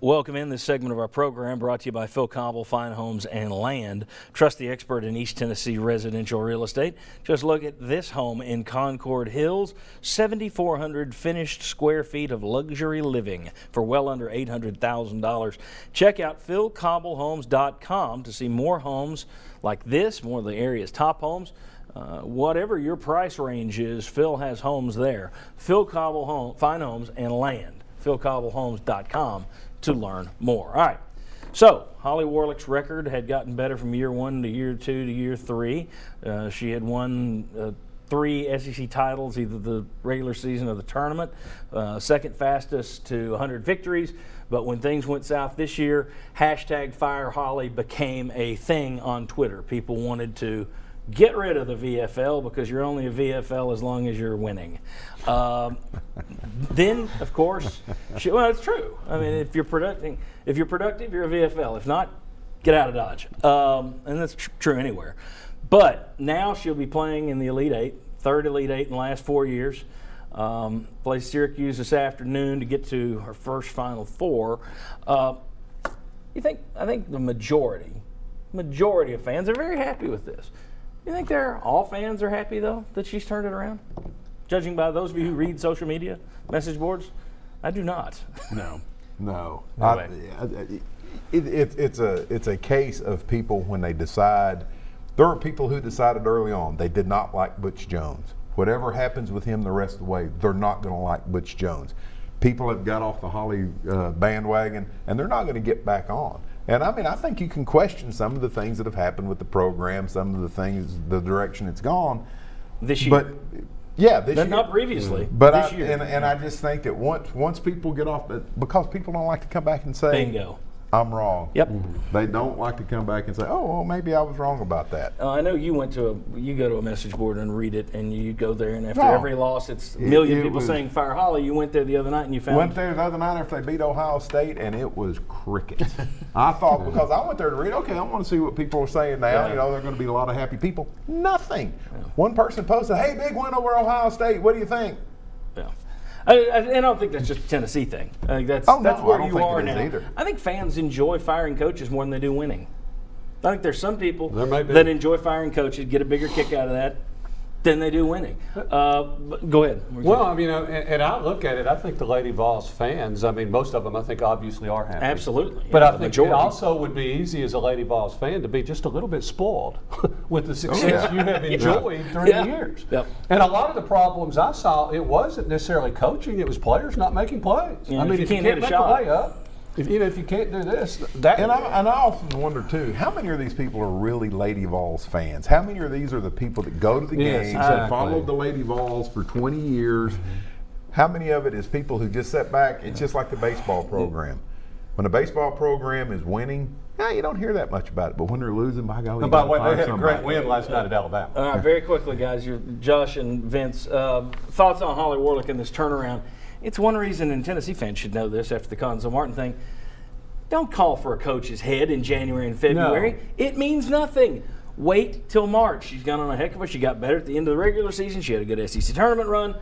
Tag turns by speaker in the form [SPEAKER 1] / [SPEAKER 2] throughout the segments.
[SPEAKER 1] Welcome in this segment of our program brought to you by Phil Cobble, Fine Homes and Land. Trust the expert in East Tennessee residential real estate. Just look at this home in Concord Hills, 7,400 finished square feet of luxury living for well under $800,000. Check out philcobblehomes.com to see more homes like this, more of the area's top homes. Whatever your price range is, Phil has homes there. Phil Cobble Fine Homes and Land, philcobblehomes.com to learn more. All right, so Holly Warlick's record had gotten better from year 1 to year 2 to year 3. She had won 3 SEC titles, either the regular season or the tournament, second fastest to 100 victories. But when things went south this year, #FireHolly became a thing on Twitter. People wanted to get rid of the VFL because you're only a VFL as long as you're winning. Then, of course, well, it's true. I mean, if you're productive, you're a VFL. If not, get out of Dodge. And that's true anywhere. But now she'll be playing in the Elite Eight, third Elite Eight in the last 4 years. Plays Syracuse this afternoon to get to her first Final Four. I think the majority of fans are very happy with this. You think all fans are happy, though, that she's turned it around? Judging by those of you who read social media, message boards, I do not.
[SPEAKER 2] No.
[SPEAKER 3] It's a case of people when they decide. There are people who decided early on they did not like Butch Jones. Whatever happens with him the rest of the way, they're not going to like Butch Jones. People have got off the Holly bandwagon, and they're not going to get back on. And I mean, I think you can question some of the things that have happened with the program, some of the things, the direction it's gone.
[SPEAKER 1] This year.
[SPEAKER 3] But yeah, this year.
[SPEAKER 1] Not previously.
[SPEAKER 3] But
[SPEAKER 1] this year.
[SPEAKER 3] And I just think that once people get off, because people don't like to come back and say,
[SPEAKER 1] bingo,
[SPEAKER 3] I'm wrong.
[SPEAKER 1] Yep.
[SPEAKER 3] They don't like to come back and say, oh, well, maybe I was wrong about that.
[SPEAKER 1] I know you go to a message board and read it, and you go there, and after every loss, it's a million people saying Fire Holly. You went there the other night and you found.
[SPEAKER 3] Went there the other night after they beat Ohio State, and it was crickets. I thought, because I went there to read, okay, I want to see what people are saying now.
[SPEAKER 1] Yeah.
[SPEAKER 3] You know, there are going to be a lot of happy people. Nothing. Yeah. One person posted, hey, big win over Ohio State. What do you think?
[SPEAKER 1] Yeah. I don't think that's just a Tennessee thing. I think that's where you are now. Either. I think fans enjoy firing coaches more than they do winning. I think there's some people that enjoy firing coaches, get a bigger kick out of that than they do winning. But go ahead.
[SPEAKER 2] Well, I mean, and I look at it, I think the Lady Vols fans, I mean, most of them I think obviously are happy.
[SPEAKER 1] Absolutely.
[SPEAKER 2] But I think it also would be easy as a Lady Vols fan to be just a little bit spoiled with the success you have enjoyed through the years.
[SPEAKER 1] Yep.
[SPEAKER 2] And a lot of the problems I saw, it wasn't necessarily coaching, it was players not making plays.
[SPEAKER 1] Yeah,
[SPEAKER 2] I mean, if you can't make a layup, if you can't do this, that.
[SPEAKER 3] And I often wonder too, how many of these people are really Lady Vols fans? How many of these are the people that go to the games and followed the Lady Vols for 20 years? How many of it is people who just sat back? It's just like the baseball program. When the baseball program is winning, you don't hear that much about it. But when they're losing, by golly,
[SPEAKER 2] by the way, they had a great win last night at Alabama.
[SPEAKER 1] All right, very quickly, guys. Josh and Vince, thoughts on Holly Warlick and this turnaround? It's one reason, and Tennessee fans should know this after the Conzo Martin thing. Don't call for a coach's head in January and February. No. It means nothing. Wait till March. She's gone on a heck of a. She got better at the end of the regular season. She had a good SEC tournament run.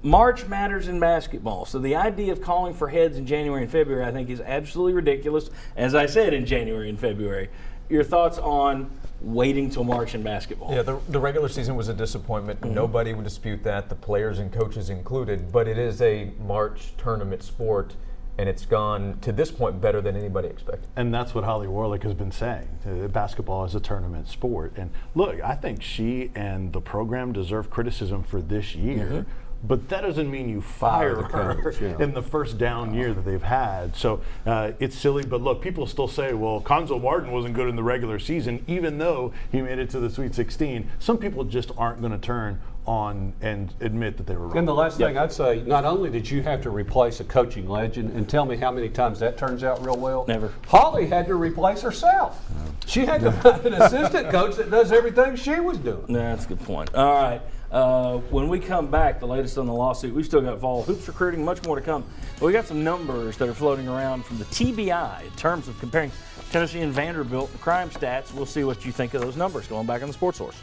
[SPEAKER 1] March matters in basketball. So the idea of calling for heads in January and February, I think, is absolutely ridiculous. As I said, in January and February. Your thoughts on waiting till March in basketball?
[SPEAKER 4] Yeah, the regular season was a disappointment. Mm-hmm. Nobody would dispute that, the players and coaches included. But it is a March tournament sport, and it's gone to this point better than anybody expected.
[SPEAKER 5] And that's what Holly Warlick has been saying. Basketball is a tournament sport. And look, I think she and the program deserve criticism for this year. Mm-hmm. But that doesn't mean you fire her in the first down year that they've had. So it's silly. But look, people still say, well, Conzo Martin wasn't good in the regular season, even though he made it to the Sweet 16. Some people just aren't going to turn on and admit that they were wrong.
[SPEAKER 2] And the last thing I'd say, not only did you have to replace a coaching legend, and tell me how many times that turns out real well.
[SPEAKER 1] Never.
[SPEAKER 2] Holly had to replace herself. She had to find an assistant coach that does everything she was doing.
[SPEAKER 1] That's a good point. All right. When we come back, the latest on the lawsuit, we've still got Vol Hoops recruiting, much more to come. But we got some numbers that are floating around from the TBI in terms of comparing Tennessee and Vanderbilt crime stats. We'll see what you think of those numbers. Going back on the Sports Source.